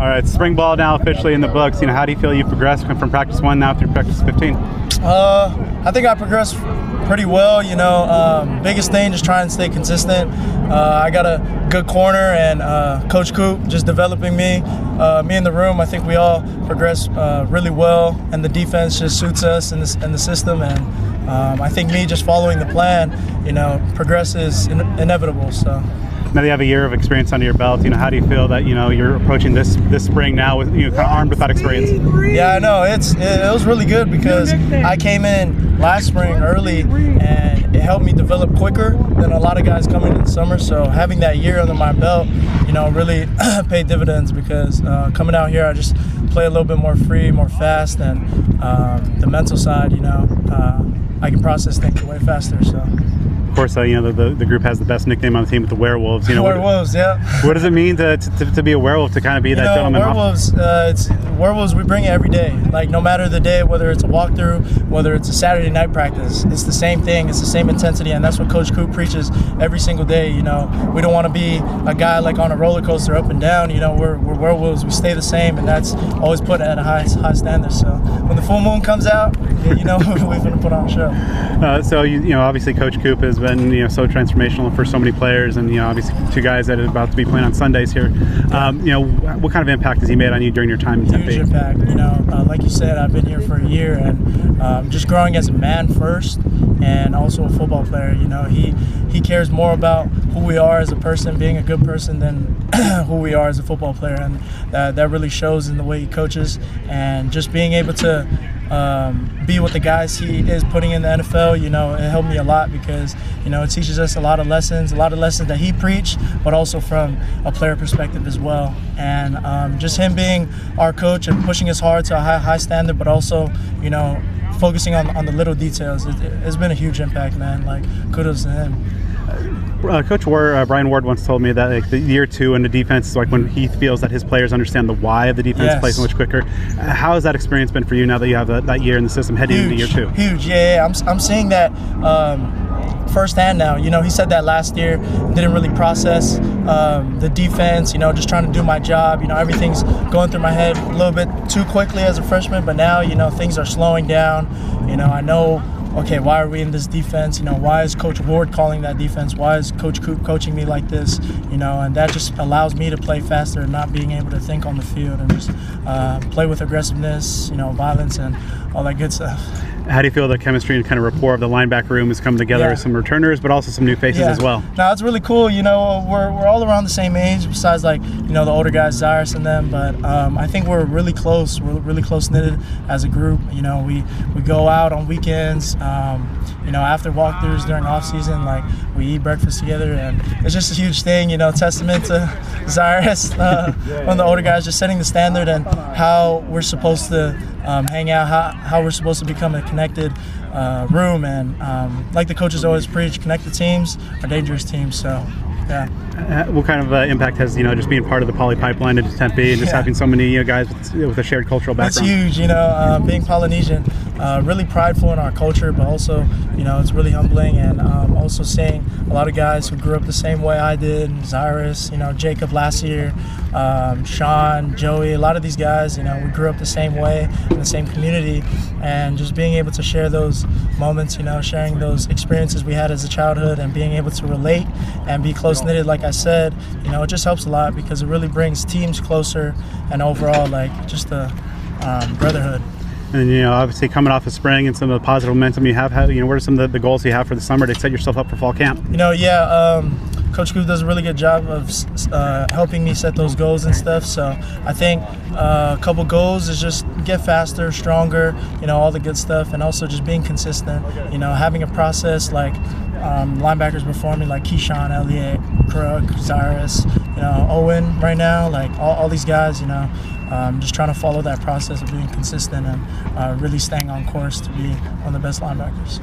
All right, spring ball now officially in the books. How do you feel you progressed from practice 1 now through practice 15? I think I progressed pretty well. Biggest thing, just trying to stay consistent. I got a good corner, and Coach Coop just developing me. Me in the room, I think we all progressed really well, and the defense just suits us in the system. And I think me just following the plan, progress is inevitable. So. Now that you have a year of experience under your belt, how do you feel that you're approaching this spring now with kind of armed with that experience? Yeah, I know it was really good because I came in last spring early, and it helped me develop quicker than a lot of guys coming in the summer. So having that year under my belt, really paid dividends because coming out here, I just play a little bit more free, more fast, and the mental side, I can process things way faster. So. Of course, the group has the best nickname on the team with the Werewolves. Werewolves, yeah. What does it mean to be a werewolf, to kind of be that gentleman? Werewolves, Werewolves, we bring it every day. Like, no matter the day, whether it's a walkthrough, whether it's a Saturday night practice, it's the same thing. It's the same intensity, and that's what Coach Coop preaches every single day. We don't want to be a guy like on a roller coaster up and down. We're werewolves. We stay the same, and that's always put at a high standard. So when the full moon comes out, we're going to put on a show. So obviously Coach Coop has been so transformational for so many players, and obviously two guys that are about to be playing on Sundays here. What kind of impact has he made on you during your time in Tempe? Huge impact. Like you said, I've been here for a year, and just growing as a man first, and also a football player. He cares more about who we are as a person, being a good person, than who we are as a football player, and that really shows in the way he coaches, and just being able to be with the guys he is putting in the NFL, it helped me a lot because, it teaches us a lot of lessons that he preached, but also from a player perspective as well. And just him being our coach and pushing us hard to a high standard, but also, focusing on the little details. It's been a huge impact, man. Like, kudos to him. Coach Brian Ward once told me that the year 2 in the defense is when he feels that his players understand the why of the defense, yes. Play so much quicker. How has that experience been for you now that you have that year in the system heading into year 2? Huge, yeah. I'm seeing that firsthand now. He said that last year, didn't really process the defense, just trying to do my job. Everything's going through my head a little bit too quickly as a freshman, but now, things are slowing down. I know, okay, why are we in this defense? Why is Coach Ward calling that defense? Why is Coach Coop coaching me like this? And that just allows me to play faster and not being able to think on the field and just play with aggressiveness, violence, and all that good stuff. How do you feel the chemistry and kind of rapport of the linebacker room has come together with some returners, but also some new faces as well? No, it's really cool. We're all around the same age, besides the older guys, Zyrus and them. But I think we're really close. We're really close knitted as a group. We go out on weekends. After walkthroughs during off season, we eat breakfast together, and it's just a huge thing. Testament to Zyrus, one of the older guys, just setting the standard and how we're supposed to hang out, how we're supposed to become a connected room, and like the coaches always preach, connected teams are dangerous teams. So, yeah. What kind of impact has just being part of the Poly pipeline into Tempe and just having so many guys with a shared cultural background? It's huge. Being Polynesian, really prideful in our culture, but also it's really humbling, and also seeing a lot of guys who grew up the same way I did. Zyrus, Jacob last year, Sean, Joey, a lot of these guys, we grew up the same way in the same community, and just being able to share those moments, sharing those experiences we had as a childhood, and being able to relate and be close knitted, like I said, it just helps a lot because it really brings teams closer, and overall, just the brotherhood. And obviously coming off of spring and some of the positive momentum you have, what are some of the goals you have for the summer to set yourself up for fall camp? Coach Coop does a really good job of helping me set those goals and stuff. So I think a couple goals is just get faster, stronger, all the good stuff, and also just being consistent. Having a process like linebackers before me, like Keyshawn, Elliott, Crook, Zyrus, Owen right now, all these guys, just trying to follow that process of being consistent and really staying on course to be one of the best linebackers.